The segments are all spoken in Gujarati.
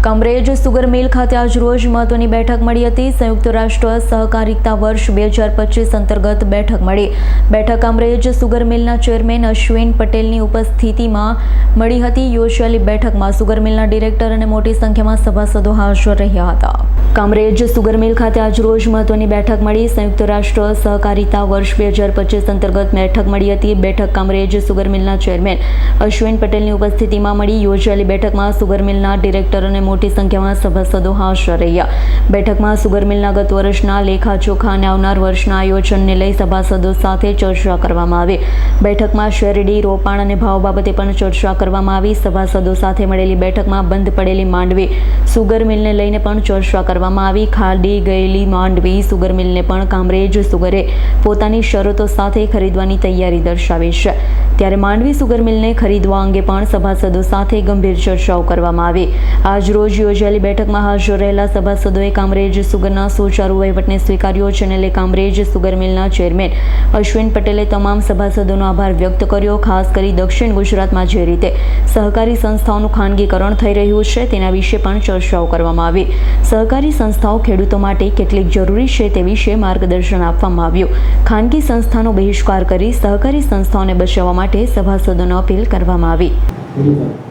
કામરેજ સુગર મિલ ખાતે આજ રોજ મહત્વની બેઠક મળી હતી। સંયુક્ત રાષ્ટ્ર સહકારિતા વર્ષ 2025 અંતર્ગત બેઠક મળી। બેઠક કામરેજ સુગર મિલના ચેરમેન અશ્વિન પટેલની ઉપસ્થિતિમાં મળી હતી। યોજાયેલી બેઠકમાં સુગર મિલના ડિરેક્ટર અને મોટી સંખ્યામાં સભાસદો હાજર રહ્યા હતા। કામરેજ સુગર મિલ ખાતે આજ રોજ મહત્વની બેઠક મળી। સંયુક્ત રાષ્ટ્ર સહકારિતા વર્ષ 2025 અંતર્ગત બેઠક મળી હતી। બેઠક કામરેજ સુગર મિલના ચેરમેન અશ્વિન પટેલની ઉપસ્થિતિમાં મળી। યોજાયેલી બેઠકમાં સુગર મિલના ડિરેક્ટર અને મોટી સંખ્યામાં સભાસદો હાજર રહ્યા। બેઠકમાં સુગર મિલના ગત વર્ષના લેખાજોખા અને આવનાર વર્ષના આયોજનને લઈ સભાસદો સાથે ચર્ચા કરવામાં આવી। બેઠકમાં શેરડી, રોપાણ અને ભાવ બાબતે પણ ચર્ચા કરવામાં આવી। સભાસદો સાથે મળેલી બેઠકમાં બંધ પડેલી માંડવી સુગર મિલને લઈને પણ ચર્ચા કરવામાં આવી। ખાલી ગયેલી માંડવી સુગર મિલને પણ કામરેજ સુગરે પોતાની શરતો સાથે ખરીદવાની તૈયારી દર્શાવી છે। ત્યારે માંડવી સુગર મિલને ખરીદવા અંગે પણ સભાસદો સાથે ગંભીર ચર્ચાઓ કરવામાં આવી। આજ રોજ યોજાયેલી બેઠકમાં હાજર રહેલા સભાસદોએ કામરેજ સુગરના સુચારુ વહીવટને સ્વીકાર્યો, જેને લઈ કામરેજ સુગર મિલના ચેરમેન અશ્વિન પટેલે તમામ સભાસદોનો આભાર વ્યક્ત કર્યો। ખાસ કરી દક્ષિણ ગુજરાતમાં જે રીતે સહકારી સંસ્થાઓનું ખાનગીકરણ થઈ રહ્યું છે તેના વિશે પણ ચર્ચાઓ કરવામાં આવી। સહકારી સંસ્થાઓ ખેડૂતો માટે કેટલીક જરૂરી છે તે વિશે માર્ગદર્શન આપવામાં આવ્યું। ખાનગી સંસ્થાનો બહિષ્કાર કરી સહકારી સંસ્થાઓને બચાવવા માટે સભાસદોને અપીલ કરવામાં આવી।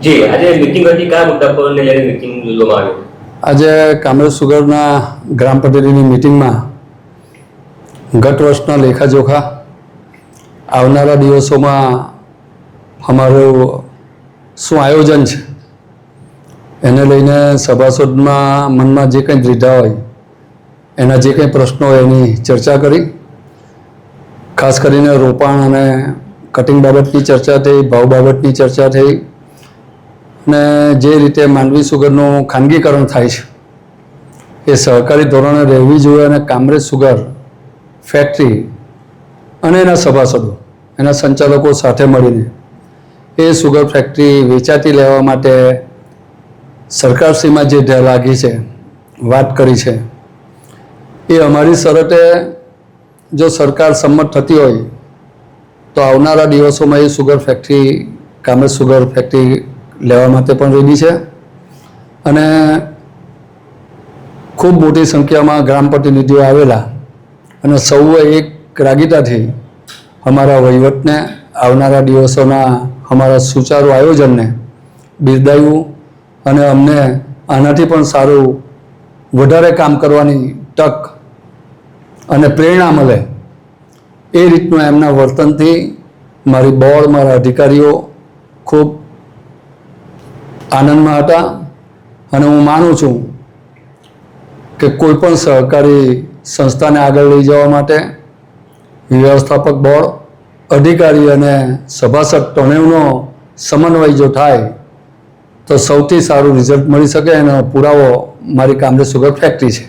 જી આજે મીટિંગ હતી, કયા મુદ્દા પર લઈને મીટિંગ યોજવામાં આવી? આજે કામરેજ સુગરના ગ્રામ પંચાયતની મીટિંગમાં ગત વર્ષના લેખાજોખા, આવનારા દિવસોમાં અમારું શું આયોજન છે એને લઈને સભાસદમાં મનમાં જે કંઈ દ્વિધા હોય, એના જે કંઈ પ્રશ્નો હોય એની ચર્ચા કરી। ખાસ કરીને રોપાણ અને કટિંગ બાબતની ચર્ચા થઈ, ભાવ બાબતની ચર્ચા થઈ અને જે રીતે માંડવી સુગરનું ખાનગીકરણ થાય છે એ સહકારી ધોરણે રહેવી જોઈએ અને કામરેજ સુગર ફેક્ટરી અને એના સભાસદો, એના સંચાલકો સાથે મળીને એ સુગર ફેક્ટરી વેચાતી લેવા માટે સરકારશ્રીમાં જે લાગી છે, વાત કરી છે, એ અમારી શરતે જો સરકાર સંમત થતી હોય તો આવનારા દિવસોમાં એ sugar factory, Kamrej sugar factory લેવા માટે પણ રેડી છે અને ખૂબ મોટી સંખ્યામાં ગ્રામ પ્રતિનિધિઓ આવેલા અને સૌએ એક રાગીતાથી અમારા વહીવટને, આવનારા દિવસોના અમારા સુચારુ આયોજનને બિરદાવ્યું અને અમને આનાથી પણ સારું વધારે કામ કરવાની તક અને પ્રેરણા મળે એ રીતનું એમના વર્તનથી મારી બોર્ડ, મારા અધિકારીઓ ખૂબ આનંદમાં હતા અને હું માનું છું કે કોઈ પણ સહકારી સંસ્થાને આગળ લઈ જવા માટે વ્યવસ્થાપક બોર્ડ, અધિકારી અને સભાસદ ત્રણેયનો સમન્વય જો થાય તો સૌથી સારું રિઝલ્ટ મળી શકે એનો પુરાવો મારી કામરેજ સુગર ફેક્ટરી છે।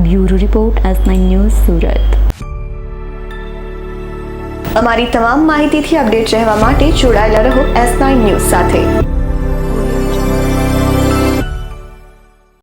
Bureau report S9 news Surat. અમારી તમામ માહિતીથી અપડેટ રહેવા માટે જોડાયેલા રહો S9 ન્યૂઝ સાથે।